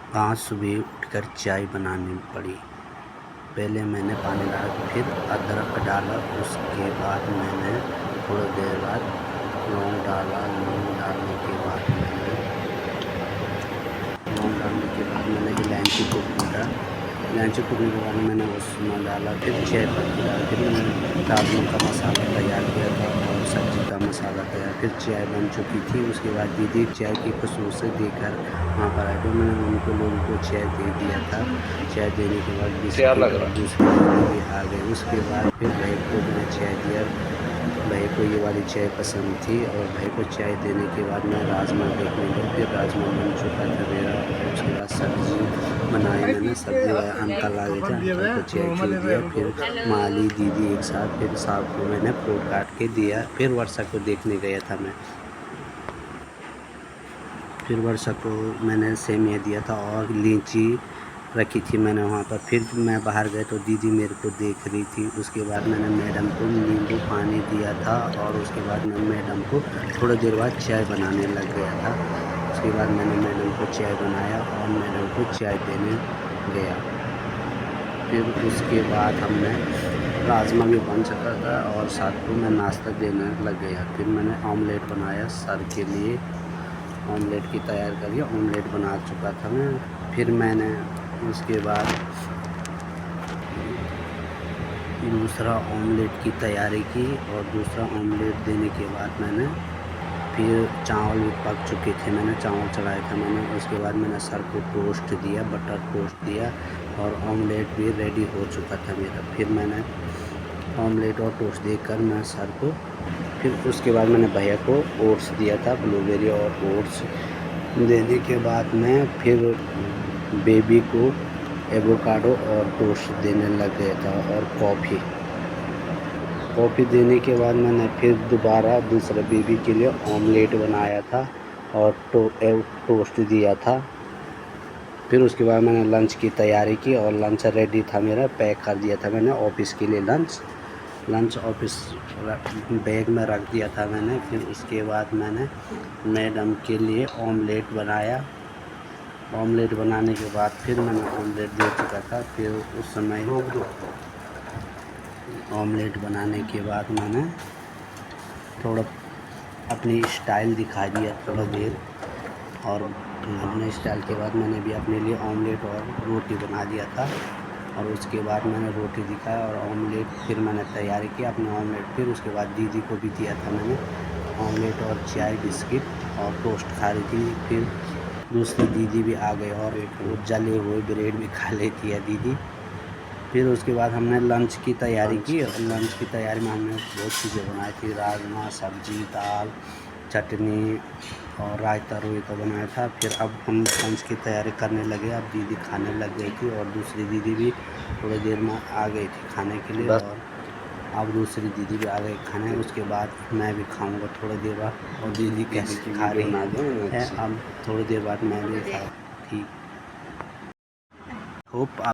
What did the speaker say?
आज सुबह उठकर चाय बनानी पड़ी। पहले मैंने पानी डाला, फिर अदरक डाला, उसके बाद मैंने थोड़ी देर बाद लौंग डाला। लौंग डालने के बाद मैंने इलायची को कूटा। इलायची कूटने के बाद मैंने उसमें डाला, फिर चाय पत्ती डाली, फिर मैंने राजमा का मसाला तैयार किया था और सब्ज़ी का मसाला तैयार। फिर चाय बन चुकी थी। उसके बाद दीदी चाय की खुशबू से देकर वहाँ पर आए, तो मैंने उनको लोगों को चाय दे दिया था। चाय देने के बाद बिस्किट और दूसरी दीदी भी आ गई। उसके बाद फिर भाई को मैंने चाय दिया। भाई को ये वाली चाय पसंद थी और भाई को चाय देने के बाद मैं राजमा देखने गया। फिर राजमा बन चुका था मेरा और उसके बाद सब्ज़ी बनाई मैंने। सब्ज़ी अंकल आ गए थे, अंकल को चाय खिला दिया। फिर माली दीदी एक साथ, फिर साहब को मैंने फ्रूट काट के दिया। फिर वर्षा को देखने गया था मैं। फिर वर्षा को मैंने सेमिया दिया था और लीची रखी थी मैंने वहाँ पर। फिर मैं बाहर गया तो दीदी मेरे को देख रही थी। उसके बाद मैंने मैडम को नींबू पानी दिया था और उसके बाद मैं मैडम को थोड़ी देर बाद चाय बनाने लग गया था। उसके बाद मैंने मैडम को चाय बनाया और मैडम को चाय देने गया। फिर उसके बाद हमने राजमा भी बन चुका था और साथ को मैं नाश्ता देने लग गया। फिर मैंने ऑमलेट बनाया सर के लिए। ऑमलेट की तैयार करिए, ऑमलेट बना चुका था मैं। फिर मैंने उसके बाद दूसरा ऑमलेट की तैयारी की और दूसरा ऑमलेट देने के बाद मैंने फिर चावल भी पक चुके थे, मैंने चावल चढ़ाया था मैंने। उसके बाद मैंने सर को टोस्ट दिया, बटर टोस्ट दिया और ऑमलेट भी रेडी हो चुका था मेरा। फिर मैंने ऑमलेट और टोस्ट देकर मैं सर को, फिर उसके बाद मैंने भैया को ओट्स दिया था, ब्लूबेरी और ओट्स देने के बाद मैं फिर बेबी को एवोकाडो और टोस्ट देने लग गया था और कॉफ़ी देने के बाद मैंने फिर दोबारा दूसरे बेबी के लिए ऑमलेट बनाया था और टोस्ट दिया था। फिर उसके बाद मैंने लंच की तैयारी की और लंच रेडी था मेरा, पैक कर दिया था मैंने ऑफिस के लिए। लंच ऑफिस बैग में रख दिया था मैंने। फिर उसके बाद मैंने मैडम के लिए ऑमलेट बनाया। ऑमलेट बनाने के बाद फिर मैंने ऑमलेट दे चुका था। फिर उस समय ऑमलेट बनाने के बाद मैंने थोड़ा अपनी स्टाइल दिखा दिया थोड़ा देर, और अपने स्टाइल के बाद मैंने भी अपने लिए ऑमलेट और रोटी बना दिया था। और उसके बाद मैंने रोटी दिखाया और ऑमलेट फिर मैंने तैयारी की अपने ऑमलेट। फिर उसके बाद दीदी को भी दिया था मैंने ऑमलेट और चाय बिस्किट और टोस्ट खा रही थी। फिर दूसरी दीदी भी आ गई और वो जले हुए ब्रेड भी खा लेती है दीदी। फिर उसके बाद हमने लंच की तैयारी की और लंच की तैयारी में हमने बहुत चीज़ें बनाई थी, राजमा, सब्जी, दाल, चटनी और रायता रोयता बनाया था। फिर अब हम लंच की तैयारी करने लगे। अब दीदी खाने लग गई थी और दूसरी दीदी भी थोड़ी देर में आ गई थी खाने के लिए। और अब दूसरी दीदी भी आ गई खाने। उसके बाद मैं भी खाऊंगा थोड़ी देर बाद। और दीदी कैसे खा रही है, अब थोड़ी देर बाद मैं भी खा। ठीक, होप